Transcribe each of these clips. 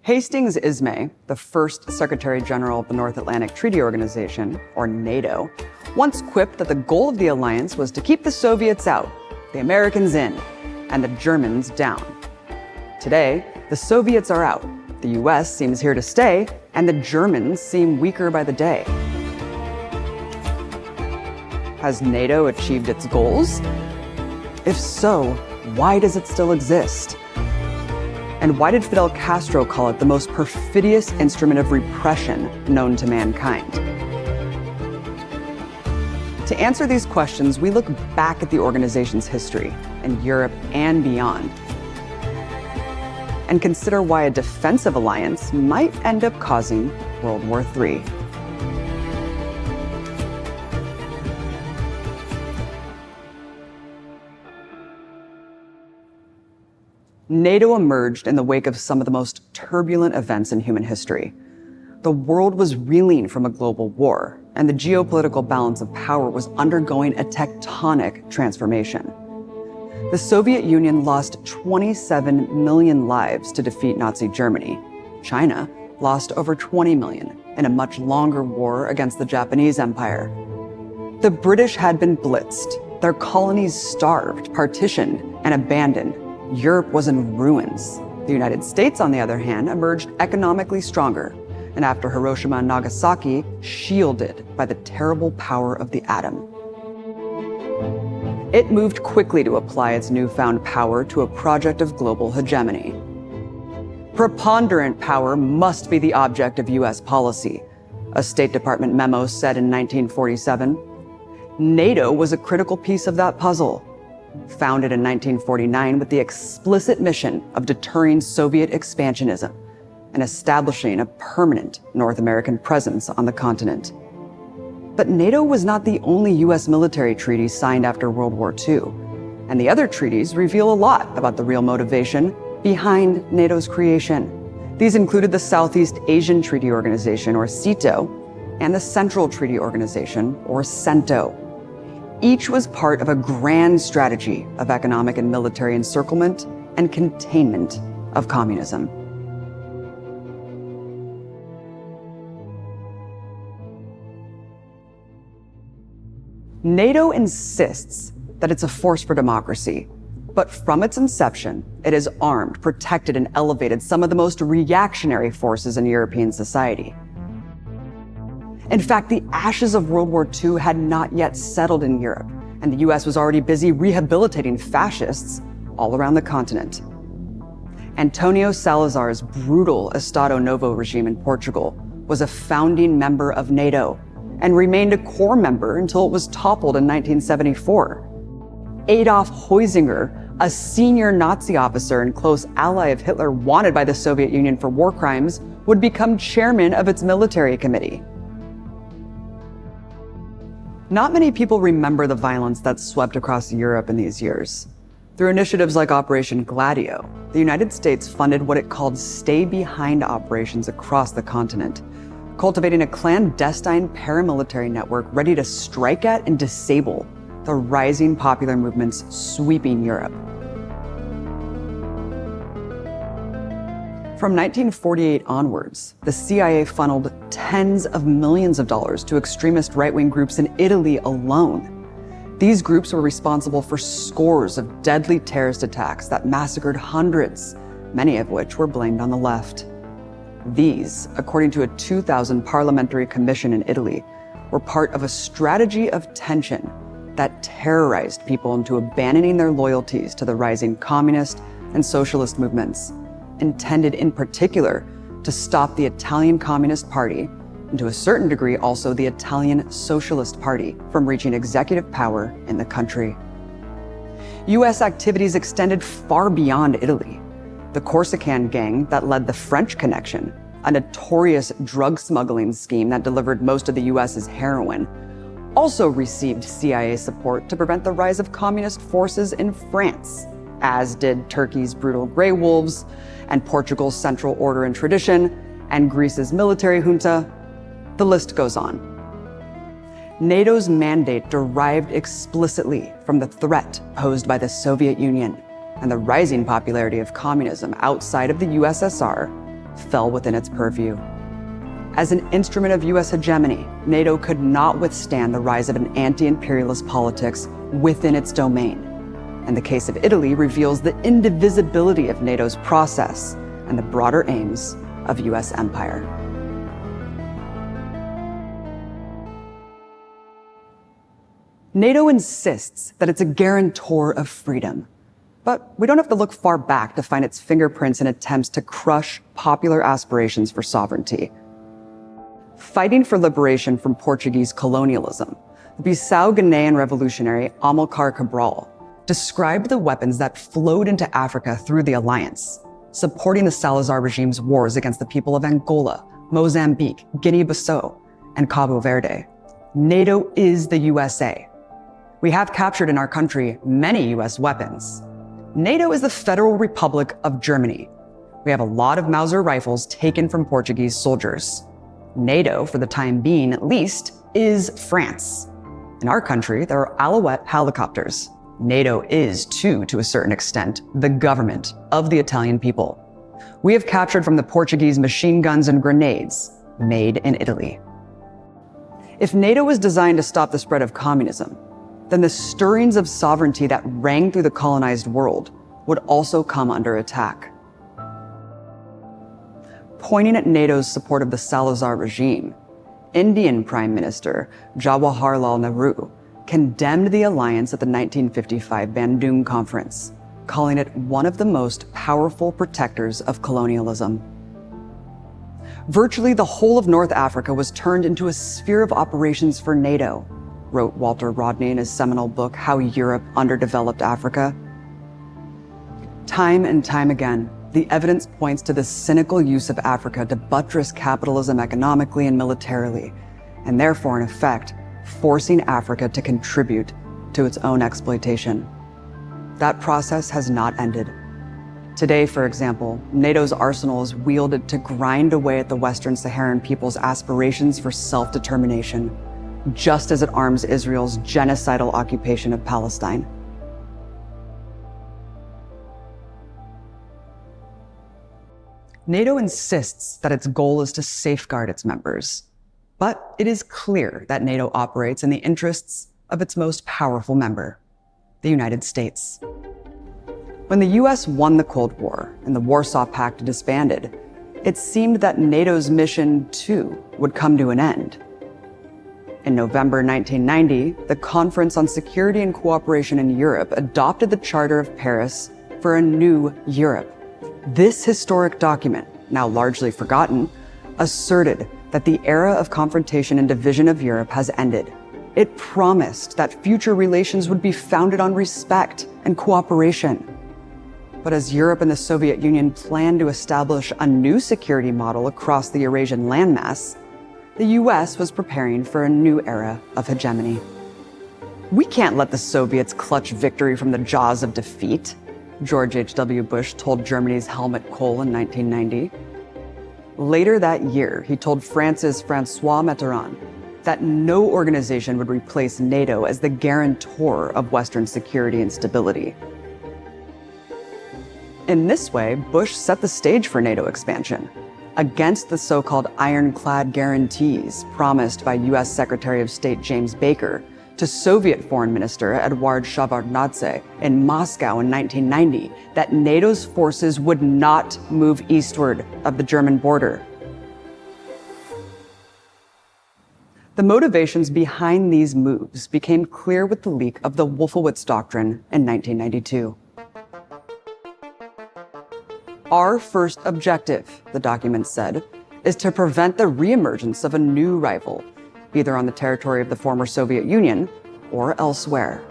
Hastings Ismay, the first Secretary General of the North Atlantic Treaty Organization, or NATO, once quipped that the goal of the alliance was to keep the Soviets out, the Americans in, and the Germans down. Today, the Soviets are out, the US seems here to stay, and the Germans seem weaker by the day. Has NATO achieved its goals? If so, why does it still exist? And why did Fidel Castro call it the most perfidious instrument of repression known to mankind? To answer these questions, we look back at the organization's history in Europe and beyond, and consider why a defensive alliance might end up causing World War III. NATO emerged in the wake of some of the most turbulent events in human history. The world was reeling from a global war, and the geopolitical balance of power was undergoing a tectonic transformation. The Soviet Union lost 27 million lives to defeat Nazi Germany. China lost over 20 million in a much longer war against the Japanese Empire. The British had been blitzed, their colonies starved, partitioned, and abandoned. Europe was in ruins. The United States, on the other hand, emerged economically stronger, and after Hiroshima and Nagasaki, shielded by the terrible power of the atom. It moved quickly to apply its newfound power to a project of global hegemony. Preponderant power must be the object of US policy, a State Department memo said in 1947. NATO was a critical piece of that puzzle. Founded in 1949 with the explicit mission of deterring Soviet expansionism and establishing a permanent North American presence on the continent. But NATO was not the only US military treaty signed after World War II, and the other treaties reveal a lot about the real motivation behind NATO's creation. These included the Southeast Asian Treaty Organization, or SEATO, and the Central Treaty Organization, or CENTO. Each was part of a grand strategy of economic and military encirclement and containment of communism. NATO insists that it's a force for democracy, but from its inception, it has armed, protected, and elevated some of the most reactionary forces in European society. In fact, the ashes of World War II had not yet settled in Europe, and the US was already busy rehabilitating fascists all around the continent. Antonio Salazar's brutal Estado Novo regime in Portugal was a founding member of NATO and remained a core member until it was toppled in 1974. Adolf Heusinger, a senior Nazi officer and close ally of Hitler wanted by the Soviet Union for war crimes, would become chairman of its military committee. Not many people remember the violence that swept across Europe in these years. Through initiatives like Operation Gladio, the United States funded what it called stay-behind operations across the continent, cultivating a clandestine paramilitary network ready to strike at and disable the rising popular movements sweeping Europe. From 1948 onwards, the CIA funneled tens of millions of dollars to extremist right-wing groups in Italy alone. These groups were responsible for scores of deadly terrorist attacks that massacred hundreds, many of which were blamed on the left. These, according to a 2000 parliamentary commission in Italy, were part of a strategy of tension that terrorized people into abandoning their loyalties to the rising communist and socialist movements, intended in particular to stop the Italian Communist Party, and to a certain degree also the Italian Socialist Party, from reaching executive power in the country. US activities extended far beyond Italy. The Corsican gang that led the French Connection, a notorious drug smuggling scheme that delivered most of the US's heroin, also received CIA support to prevent the rise of communist forces in France, as did Turkey's brutal Grey Wolves, and Portugal's Central Order and Tradition, and Greece's military junta. The list goes on. NATO's mandate derived explicitly from the threat posed by the Soviet Union and the rising popularity of communism outside of the USSR fell within its purview. As an instrument of US hegemony, NATO could not withstand the rise of an anti-imperialist politics within its domain. And the case of Italy reveals the indivisibility of NATO's process and the broader aims of US empire. NATO insists that it's a guarantor of freedom. But we don't have to look far back to find its fingerprints in attempts to crush popular aspirations for sovereignty. Fighting for liberation from Portuguese colonialism, the Bissau-Guinean revolutionary Amilcar Cabral described the weapons that flowed into Africa through the alliance, supporting the Salazar regime's wars against the people of Angola, Mozambique, Guinea-Bissau, and Cabo Verde. NATO is the USA. We have captured in our country many US weapons. NATO is the Federal Republic of Germany. We have a lot of Mauser rifles taken from Portuguese soldiers. NATO, for the time being at least, is France. In our country, there are Alouette helicopters. NATO is, too, to a certain extent, the government of the Italian people. We have captured from the Portuguese machine guns and grenades made in Italy. If NATO was designed to stop the spread of communism, then the stirrings of sovereignty that rang through the colonized world would also come under attack. Pointing at NATO's support of the Salazar regime, Indian Prime Minister Jawaharlal Nehru condemned the alliance at the 1955 Bandung Conference, calling it one of the most powerful protectors of colonialism. Virtually the whole of North Africa was turned into a sphere of operations for NATO, wrote Walter Rodney in his seminal book, How Europe Underdeveloped Africa. Time and time again, the evidence points to the cynical use of Africa to buttress capitalism economically and militarily, and therefore, in effect, forcing Africa to contribute to its own exploitation. That process has not ended. Today, for example, NATO's arsenal is wielded to grind away at the Western Saharan people's aspirations for self-determination, just as it arms Israel's genocidal occupation of Palestine. NATO insists that its goal is to safeguard its members, but it is clear that NATO operates in the interests of its most powerful member, the United States. When the US won the Cold War and the Warsaw Pact disbanded, it seemed that NATO's mission, too, would come to an end. In November 1990, the Conference on Security and Cooperation in Europe adopted the Charter of Paris for a new Europe. This historic document, now largely forgotten, asserted that the era of confrontation and division of Europe has ended. It promised that future relations would be founded on respect and cooperation. But as Europe and the Soviet Union planned to establish a new security model across the Eurasian landmass, the US was preparing for a new era of hegemony. We can't let the Soviets clutch victory from the jaws of defeat, George H.W. Bush told Germany's Helmut Kohl in 1990. Later that year, he told France's François Mitterrand that no organization would replace NATO as the guarantor of Western security and stability. In this way, Bush set the stage for NATO expansion, against the so-called ironclad guarantees promised by US Secretary of State James Baker to Soviet Foreign Minister Eduard Shevardnadze in Moscow in 1990 that NATO's forces would not move eastward of the German border. The motivations behind these moves became clear with the leak of the Wolfowitz Doctrine in 1992. Our first objective, the document said, is to prevent the reemergence of a new rival, either on the territory of the former Soviet Union or elsewhere.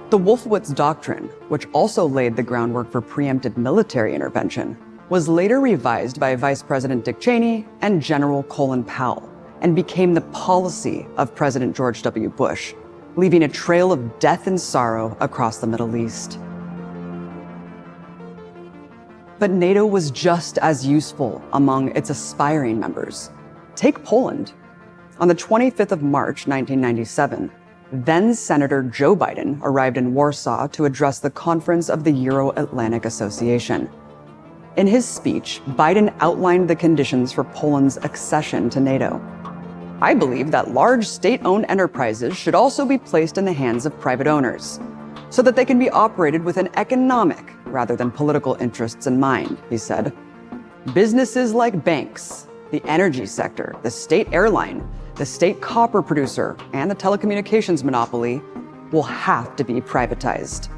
The Wolfowitz Doctrine, which also laid the groundwork for preemptive military intervention, was later revised by Vice President Dick Cheney and General Colin Powell, and became the policy of President George W. Bush, leaving a trail of death and sorrow across the Middle East. But NATO was just as useful among its aspiring members. Take Poland. On the 25th of March, 1997, then Senator Joe Biden arrived in Warsaw to address the conference of the Euro-Atlantic Association. In his speech, Biden outlined the conditions for Poland's accession to NATO. I believe that large state-owned enterprises should also be placed in the hands of private owners, so that they can be operated with an economic rather than political interests in mind, he said. Businesses like banks, the energy sector, the state airline, the state copper producer, and the telecommunications monopoly will have to be privatized.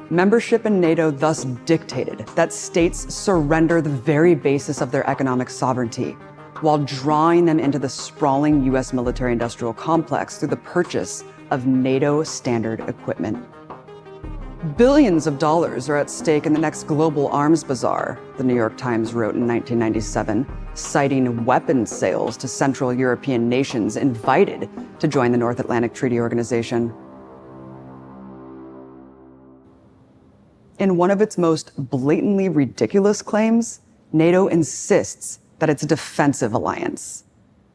Membership in NATO thus dictated that states surrender the very basis of their economic sovereignty, while drawing them into the sprawling U.S. military-industrial complex through the purchase of NATO standard equipment. Billions of dollars are at stake in the next global arms bazaar, the New York Times wrote in 1997, citing weapons sales to Central European nations invited to join the North Atlantic Treaty Organization. In one of its most blatantly ridiculous claims, NATO insists that it's a defensive alliance.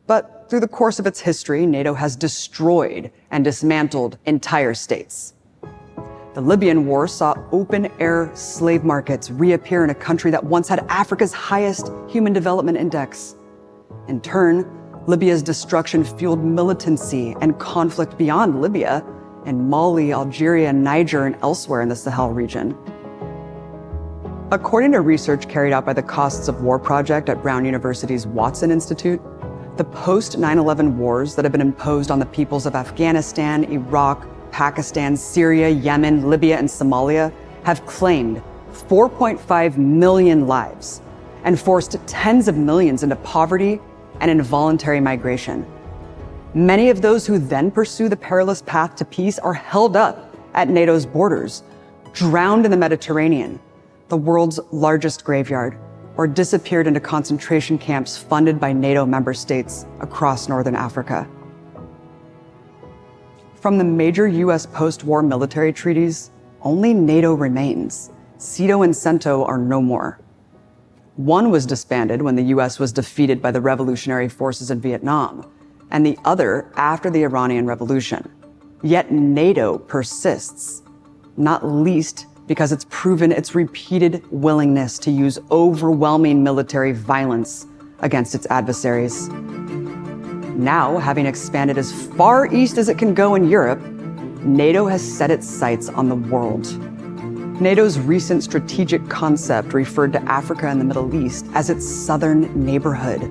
But through the course of its history, NATO has destroyed and dismantled entire states. The Libyan War saw open-air slave markets reappear in a country that once had Africa's highest Human Development Index. In turn, Libya's destruction fueled militancy and conflict beyond Libya in Mali, Algeria, Niger, and elsewhere in the Sahel region. According to research carried out by the Costs of War Project at Brown University's Watson Institute, the post-9/11 wars that have been imposed on the peoples of Afghanistan, Iraq, Pakistan, Syria, Yemen, Libya, and Somalia have claimed 4.5 million lives and forced tens of millions into poverty and involuntary migration. Many of those who then pursue the perilous path to peace are held up at NATO's borders, drowned in the Mediterranean, the world's largest graveyard, or disappeared into concentration camps funded by NATO member states across northern Africa. From the major U.S. post-war military treaties, only NATO remains. SEATO and CENTO are no more. One was disbanded when the U.S. was defeated by the revolutionary forces in Vietnam, and the other after the Iranian Revolution. Yet NATO persists, not least because it's proven its repeated willingness to use overwhelming military violence against its adversaries. Now, having expanded as far east as it can go in Europe, NATO has set its sights on the world. NATO's recent strategic concept referred to Africa and the Middle East as its southern neighborhood.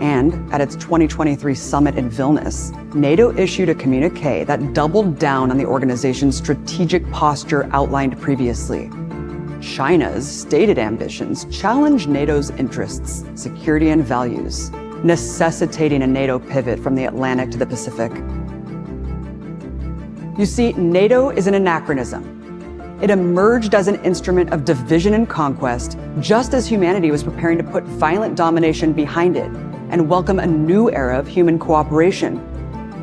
And at its 2023 summit in Vilnius, NATO issued a communiqué that doubled down on the organization's strategic posture outlined previously. China's stated ambitions challenge NATO's interests, security, and values, necessitating a NATO pivot from the Atlantic to the Pacific. You see, NATO is an anachronism. It emerged as an instrument of division and conquest, just as humanity was preparing to put violent domination behind it and welcome a new era of human cooperation.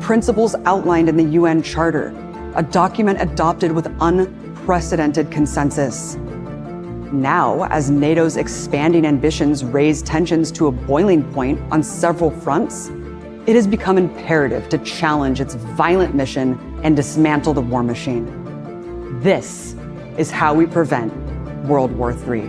Principles outlined in the UN Charter, a document adopted with unprecedented consensus. Now, as NATO's expanding ambitions raise tensions to a boiling point on several fronts, it has become imperative to challenge its violent mission and dismantle the war machine. This is how we prevent World War III.